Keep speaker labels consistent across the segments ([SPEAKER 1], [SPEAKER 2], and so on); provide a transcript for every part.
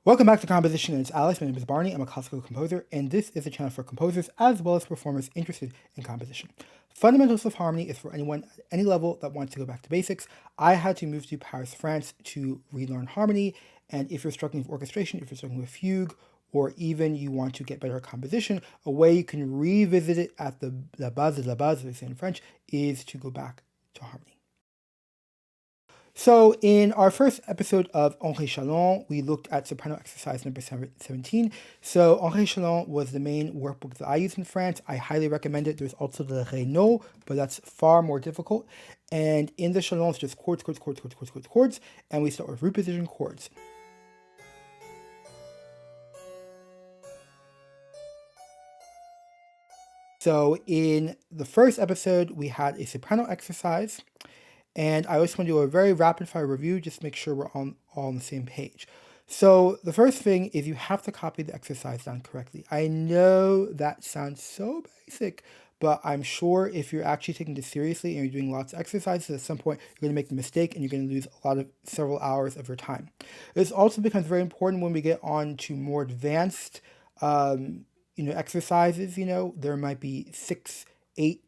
[SPEAKER 1] Welcome back to Composition, and it's Alex. My name is Barney. I'm a classical composer, and this is a channel for composers as well as performers interested in composition. Fundamentals of Harmony is for anyone at any level that wants to go back to basics. I had to move to Paris, France to relearn harmony, and if you're struggling with orchestration, if you're struggling with fugue, or even you want to get better at composition, a way you can revisit it at the la base de la base, as they say in French, is to go back to harmony. So in our first episode of Henri Challan, we looked at soprano exercise number 17. So Henri Challan was the main workbook that I used in France. I highly recommend it. There's also the Renault, but that's far more difficult. And in the Challan, it's just chords, chords, chords, chords, chords, chords, chords. And we start with root position chords. So in the first episode, we had a soprano exercise. And I just want to do a very rapid fire review, just to make sure we're all on the same page. So the first thing is you have to copy the exercise down correctly. I know that sounds so basic, but I'm sure if you're actually taking this seriously and you're doing lots of exercises, at some point you're going to make the mistake and you're going to lose several hours of your time. This also becomes very important when we get on to more advanced exercises. There might be 6, 8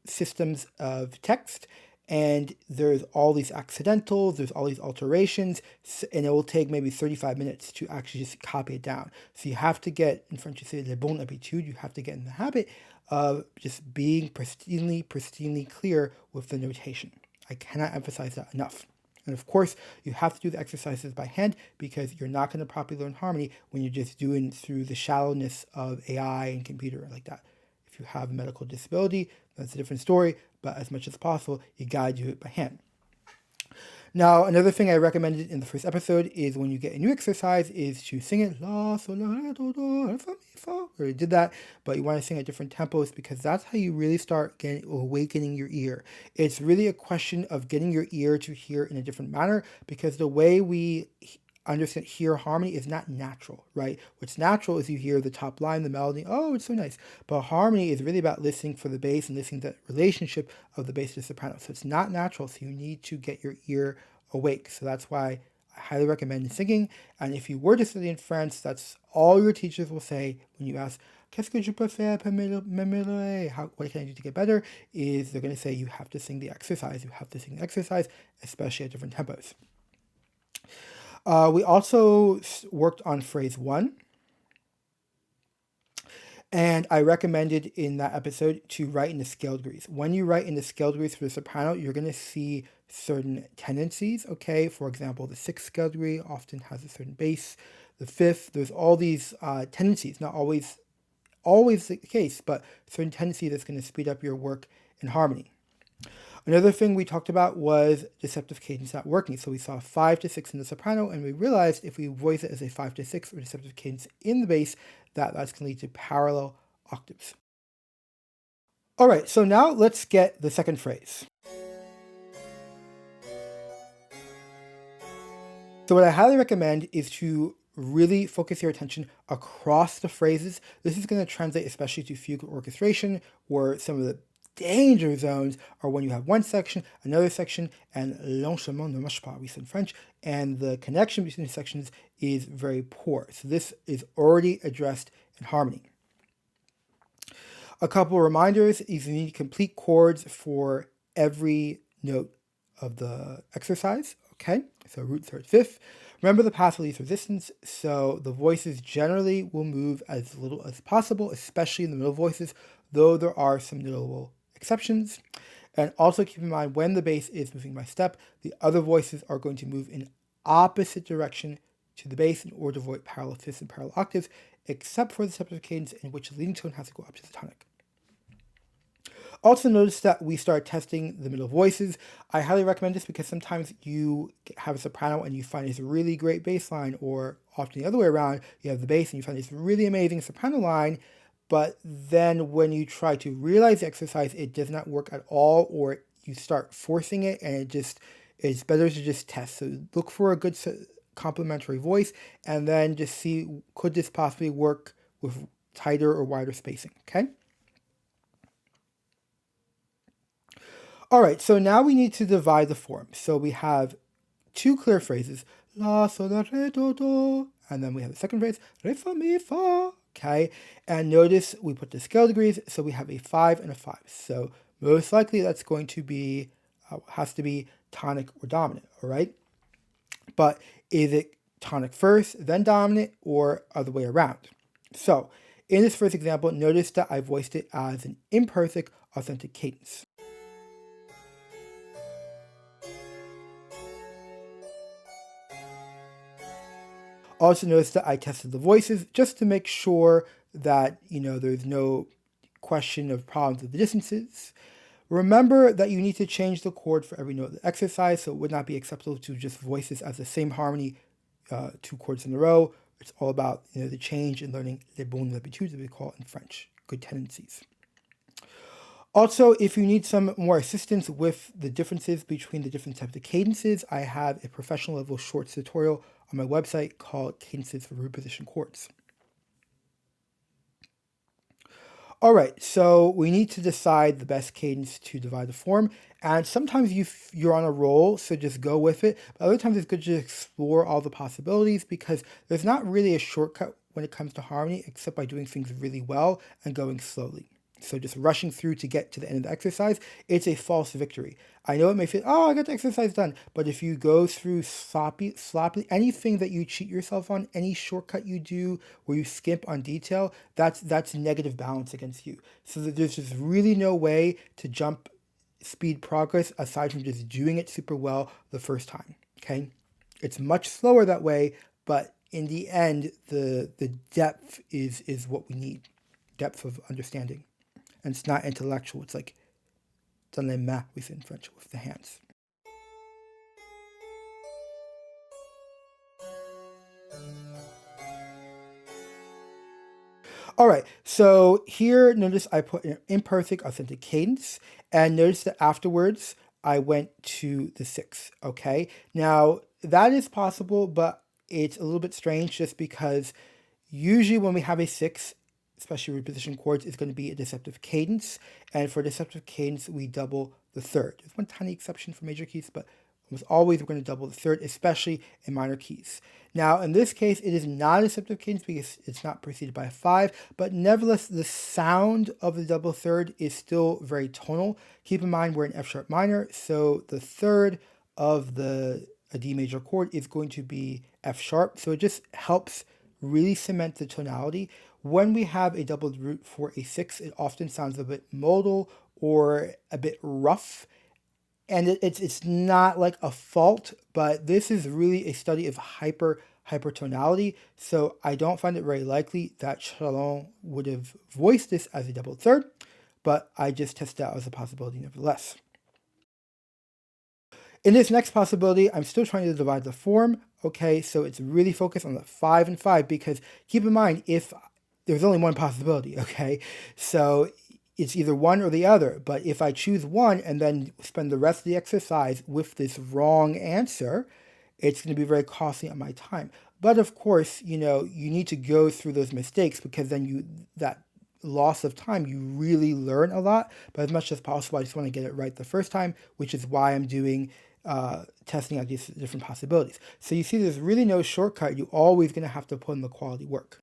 [SPEAKER 1] systems of text, and there's all these accidentals, there's all these alterations, and it will take maybe 35 minutes to actually just copy it down. So you have to get, in French you say le bon habitude, you have to get in the habit of just being pristinely clear with the notation. I cannot emphasize that enough. And of course, you have to do the exercises by hand because you're not going to properly learn harmony when you're just doing through the shallowness of AI and computer like that. If you have a medical disability, that's a different story, but as much as possible, you gotta do it by hand. Now, another thing I recommended in the first episode is when you get a new exercise is to sing it la, sol, la, re, do, do, fa, mi, fa. I already did that, but you want to sing at different tempos because that's how you really start awakening your ear. It's really a question of getting your ear to hear in a different manner because the way we hear harmony is not natural, right? What's natural is you hear the top line, the melody, oh, it's so nice. But harmony is really about listening for the bass and listening to that relationship of the bass to soprano. So it's not natural, so you need to get your ear awake. So that's why I highly recommend singing. And if you were to study in France, that's all your teachers will say when you ask, qu'est-ce que je peux faire pour m'améliorer? What can I do to get better? Is they're going to say you have to sing the exercise. You have to sing the exercise, especially at different tempos. We also worked on phrase 1. And I recommended in that episode to write in the scale degrees. When you write in the scale degrees for the soprano, you're going to see certain tendencies, okay? For example, the 6th scale degree often has a certain bass. The 5th, there's all these tendencies, not always the case, but certain tendencies that's going to speed up your work in harmony. Another thing we talked about was deceptive cadence not working. So we saw 5 to 6 in the soprano, and we realized if we voice it as a 5 to 6 or deceptive cadence in the bass, that's going to lead to parallel octaves. All right, so now let's get the second phrase. So what I highly recommend is to really focus your attention across the phrases. This is going to translate especially to fugue orchestration, or some of the danger zones are when you have one section, another section, and l'enchaînement ne marche pas, we said in French, and the connection between the sections is very poor. So this is already addressed in harmony. A couple reminders is you need complete chords for every note of the exercise, okay? So root, third, fifth. Remember the path of least resistance, so the voices generally will move as little as possible, especially in the middle voices, though there are some notable exceptions. And also keep in mind when the bass is moving by step, the other voices are going to move in opposite direction to the bass in order to avoid parallel fifths and parallel octaves, except for the deceptive cadence in which the leading tone has to go up to the tonic. Also notice that we start testing the middle voices. I highly recommend this because sometimes you have a soprano and you find this really great bass line, or often the other way around, you have the bass and you find this really amazing soprano line, but then when you try to realize the exercise, it does not work at all, or you start forcing it and it's better to just test. So look for a good complementary voice and then just see, could this possibly work with tighter or wider spacing, okay? All right, so now we need to divide the form. So we have 2 clear phrases, la, sol, la, re, do, do, and then we have the second phrase, re, fa, mi, fa, okay? And notice we put the scale degrees, so we have a 5 and a 5. So most likely that's going to be, has to be tonic or dominant, all right? But is it tonic first, then dominant, or other way around? So in this first example, notice that I voiced it as an imperfect authentic cadence. Also notice that I tested the voices just to make sure that, there's no question of problems with the distances. Remember that you need to change the chord for every note of the exercise, so it would not be acceptable to just voice this as the same harmony 2 chords in a row. It's all about the change in learning les bonnes habitudes, as we call it in French, good tendencies. Also, if you need some more assistance with the differences between the different types of cadences, I have a professional level shorts tutorial on my website called Cadences for Root Position Chords. All right, so we need to decide the best cadence to divide the form, and sometimes you're on a roll, so just go with it. But other times it's good to explore all the possibilities because there's not really a shortcut when it comes to harmony except by doing things really well and going slowly. So just rushing through to get to the end of the exercise, it's a false victory. I know it may feel, oh, I got the exercise done. But if you go through sloppy, anything that you cheat yourself on, any shortcut you do where you skimp on detail, that's negative balance against you. So there's just really no way to jump speed progress aside from just doing it super well the first time, okay? It's much slower that way, but in the end, the depth is what we need, depth of understanding. And it's not intellectual. It's like dans les mains, we say in French, with the hands. All right, so here, notice I put an imperfect authentic cadence, and notice that afterwards I went to the 6, okay? Now, that is possible, but it's a little bit strange just because usually when we have a 6, especially root position chords, is going to be a deceptive cadence. And for deceptive cadence, we double the third. There's one tiny exception for major keys, but almost always we're going to double the third, especially in minor keys. Now, in this case, it is not a deceptive cadence because it's not preceded by a 5, but nevertheless, the sound of the double third is still very tonal. Keep in mind we're in F sharp minor, so the third of a D major chord is going to be F sharp, so it just helps really cement the tonality. When we have a doubled root for a 6, it often sounds a bit modal or a bit rough. And it's not like a fault, but this is really a study of hypertonality. So I don't find it very likely that Challan would have voiced this as a doubled third, but I just test it out as a possibility nevertheless. In this next possibility, I'm still trying to divide the form. Okay, so it's really focused on the 5 and 5 because keep in mind, if there's only one possibility, okay? So it's either one or the other, but if I choose one and then spend the rest of the exercise with this wrong answer, it's going to be very costly on my time. But of course, you need to go through those mistakes because then that loss of time, you really learn a lot. But as much as possible, I just want to get it right the first time, which is why I'm doing testing out these different possibilities. So you see there's really no shortcut. You're always going to have to put in the quality work.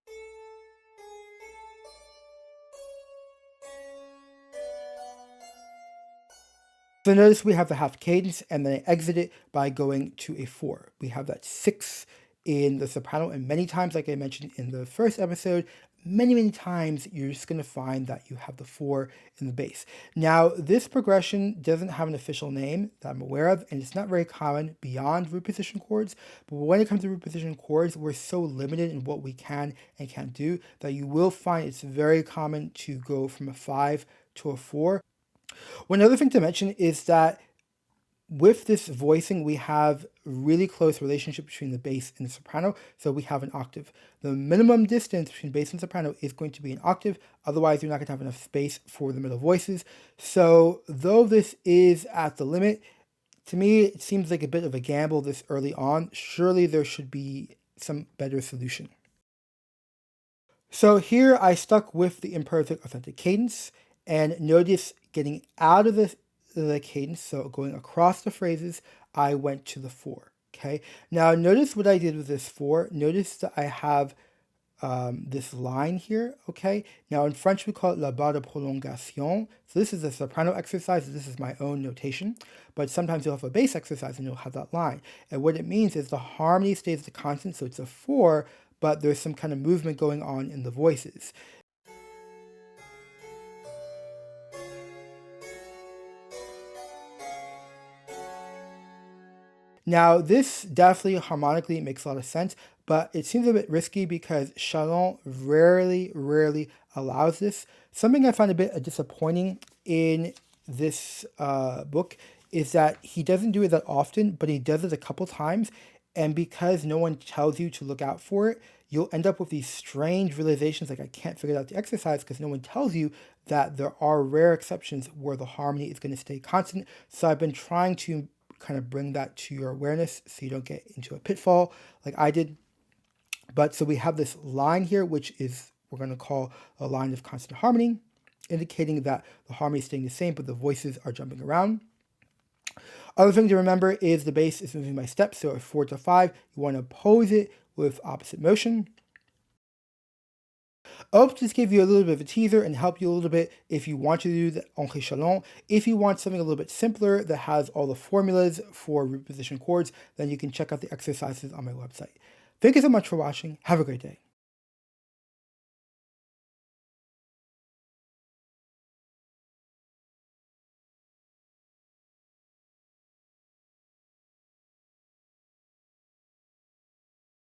[SPEAKER 1] So notice we have the half cadence and then I exit it by going to a 4. We have that 6 in the soprano, and many times, like I mentioned in the first episode, many times you're just going to find that you have the 4 in the bass. Now, this progression doesn't have an official name that I'm aware of, and it's not very common beyond root position chords, but when it comes to root position chords, we're so limited in what we can and can't do that you will find it's very common to go from a 5 to a 4. One other thing to mention is that with this voicing, we have a really close relationship between the bass and the soprano, so we have an octave. The minimum distance between bass and soprano is going to be an octave, otherwise you're not going to have enough space for the middle voices. So though this is at the limit, to me it seems like a bit of a gamble this early on. Surely there should be some better solution. So here I stuck with the imperfect authentic cadence, and notice getting out of the cadence, so going across the phrases, I went to the 4. Okay, now notice what I did with this 4. Notice that I have this line here, okay? Now in French we call it la barre de prolongation. So this is a soprano exercise, this is my own notation, but sometimes you'll have a bass exercise and you'll have that line. And what it means is the harmony stays the constant, so it's a 4, but there's some kind of movement going on in the voices. Now, this definitely harmonically makes a lot of sense, but it seems a bit risky because Challan rarely allows this. Something I find a bit disappointing in this book is that he doesn't do it that often, but he does it a couple times, and because no one tells you to look out for it, you'll end up with these strange realizations like I can't figure out the exercise because no one tells you that there are rare exceptions where the harmony is going to stay constant. So I've been trying to kind of bring that to your awareness so you don't get into a pitfall like I did. But so we have this line here, which is we're going to call a line of constant harmony, indicating that the harmony is staying the same, but the voices are jumping around. Other thing to remember is the bass is moving by steps, so at 4 to 5, you want to pose it with opposite motion. I hope this gave you a little bit of a teaser and help you a little bit if you want to do the Entrée Challan. If you want something a little bit simpler that has all the formulas for reposition chords, then you can check out the exercises on my website. Thank you so much for watching. Have a great day.